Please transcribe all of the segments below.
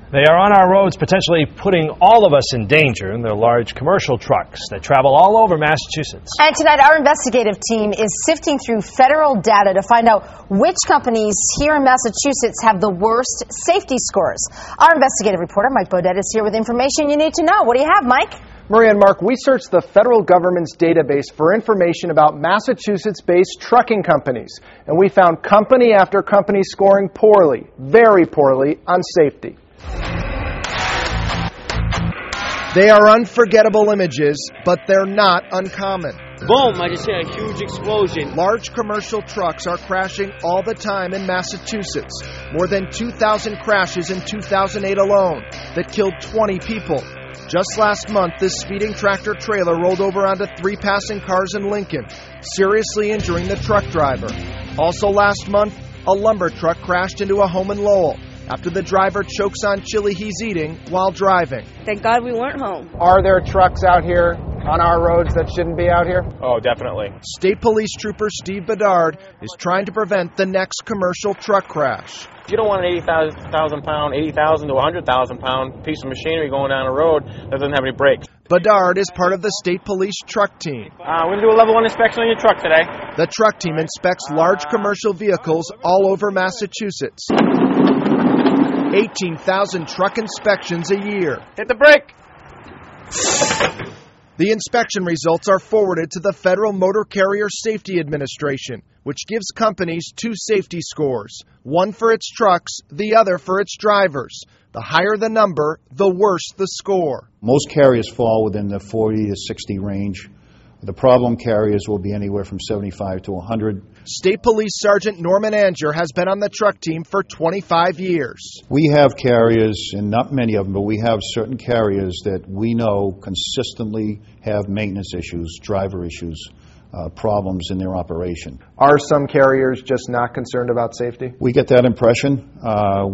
They are on our roads, potentially putting all of us in danger in their large commercial trucks that travel all over Massachusetts. And tonight, our investigative team is sifting through federal data to find out which companies here in Massachusetts have the worst safety scores. Our investigative reporter, Mike Bodette, is here with information you need to know. What do you have, Mike? Maria and Mark, we searched the federal government's database for information about Massachusetts-based trucking companies, and we found company after company scoring poorly, very poorly, on safety. They are unforgettable images, but they're not uncommon. Boom, I just hit a huge explosion. Large commercial trucks are crashing all the time in Massachusetts. More than 2,000 crashes in 2008 alone that killed 20 people. Just last month, this speeding tractor trailer rolled over onto 3 passing cars in Lincoln, seriously injuring the truck driver. Also last month, a lumber truck crashed into a home in Lowell after the driver chokes on chili he's eating while driving. Thank God we weren't home. Are there trucks out here on our roads that shouldn't be out here? Oh, definitely. State Police Trooper Steve Bedard is trying to prevent the next commercial truck crash. You don't want an 80,000 pound, 80,000 to 100,000 pound piece of machinery going down a road that doesn't have any brakes. Bedard is part of the State Police truck team. We're going to do a level 1 inspection on your truck today. The truck team inspects large commercial vehicles all over Massachusetts. 18,000 truck inspections a year. Hit the brake. The inspection results are forwarded to the Federal Motor Carrier Safety Administration, which gives companies 2 safety scores, one for its trucks, the other for its drivers. The higher the number, the worse the score. Most carriers fall within the 40 to 60 range. The problem carriers will be anywhere from 75 to 100. State Police Sergeant Norman Anger has been on the truck team for 25 years. We have carriers, and not many of them, but we have certain carriers that we know consistently have maintenance issues, driver issues, problems in their operation. Are some carriers just not concerned about safety? We get that impression.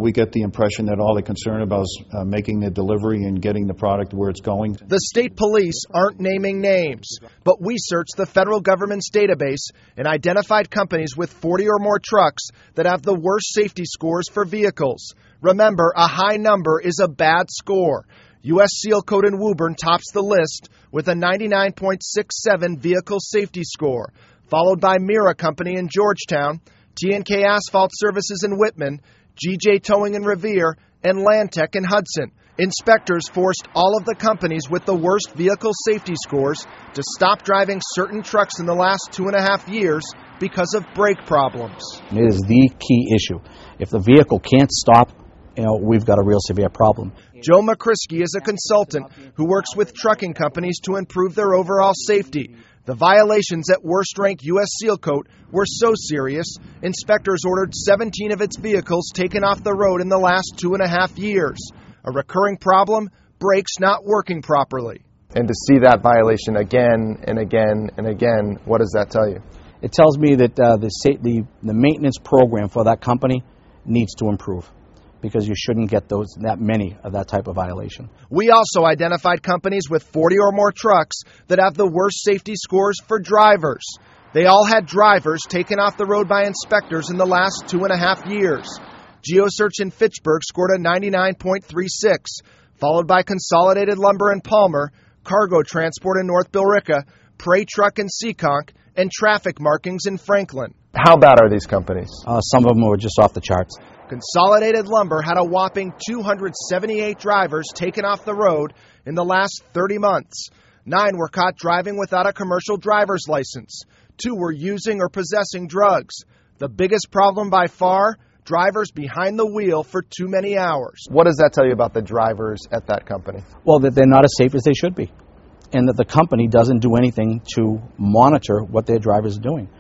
We get the impression that all they're concerned about is making the delivery and getting the product where it's going. The state police aren't naming names, but we searched the federal government's database and identified companies with 40 or more trucks that have the worst safety scores for vehicles. Remember, a high number is a bad score. U.S. Seal Coat in Woburn tops the list with a 99.67 vehicle safety score, followed by Mira Company in Georgetown, T&K Asphalt Services in Whitman, GJ Towing in Revere, and Landtech in Hudson. Inspectors forced all of the companies with the worst vehicle safety scores to stop driving certain trucks in the last 2.5 years because of brake problems. It is the key issue. If the vehicle can't stop, we've got a real severe problem. Joe McCrisky is a consultant who works with trucking companies to improve their overall safety. The violations at worst-ranked U.S. Seal Coat were so serious, inspectors ordered 17 of its vehicles taken off the road in the last 2.5 years. A recurring problem, brakes not working properly. And to see that violation again and again and again, what does that tell you? It tells me that the maintenance program for that company needs to improve, because you shouldn't get that many of that type of violation. We also identified companies with 40 or more trucks that have the worst safety scores for drivers. They all had drivers taken off the road by inspectors in the last 2.5 years. GeoSearch in Fitchburg scored a 99.36, followed by Consolidated Lumber in Palmer, Cargo Transport in North Billerica, Prey Truck in Seekonk, and Traffic Markings in Franklin. How bad are these companies? Some of them were just off the charts. Consolidated Lumber had a whopping 278 drivers taken off the road in the last 30 months. 9 were caught driving without a commercial driver's license. 2 were using or possessing drugs. The biggest problem by far, drivers behind the wheel for too many hours. What does that tell you about the drivers at that company? Well, that they're not as safe as they should be, and that the company doesn't do anything to monitor what their drivers are doing.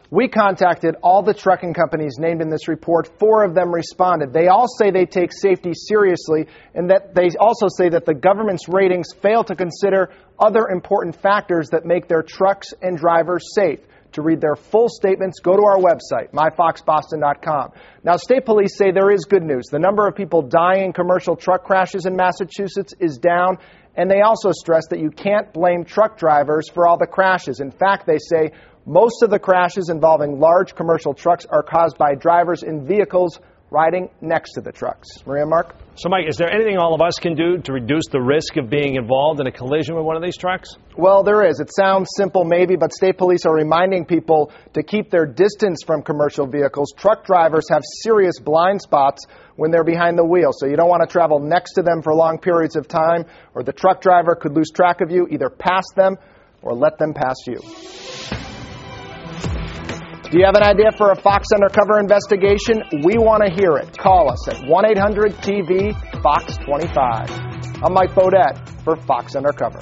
We contacted all the trucking companies named in this report. 4 of them responded. They all say they take safety seriously, and that they also say that the government's ratings fail to consider other important factors that make their trucks and drivers safe. To read their full statements, go to our website, myfoxboston.com. Now, state police say there is good news. The number of people dying in commercial truck crashes in Massachusetts is down, and they also stress that you can't blame truck drivers for all the crashes. In fact, they say most of the crashes involving large commercial trucks are caused by drivers in vehicles riding next to the trucks. Maria, Mark? So, Mike, is there anything all of us can do to reduce the risk of being involved in a collision with one of these trucks? Well, there is. It sounds simple maybe, but state police are reminding people to keep their distance from commercial vehicles. Truck drivers have serious blind spots when they're behind the wheel, so you don't want to travel next to them for long periods of time, or the truck driver could lose track of you, either pass them or let them pass you. Do you have an idea for a Fox Undercover investigation? We want to hear it. Call us at 1-800-TV-FOX25. I'm Mike Bodette for Fox Undercover.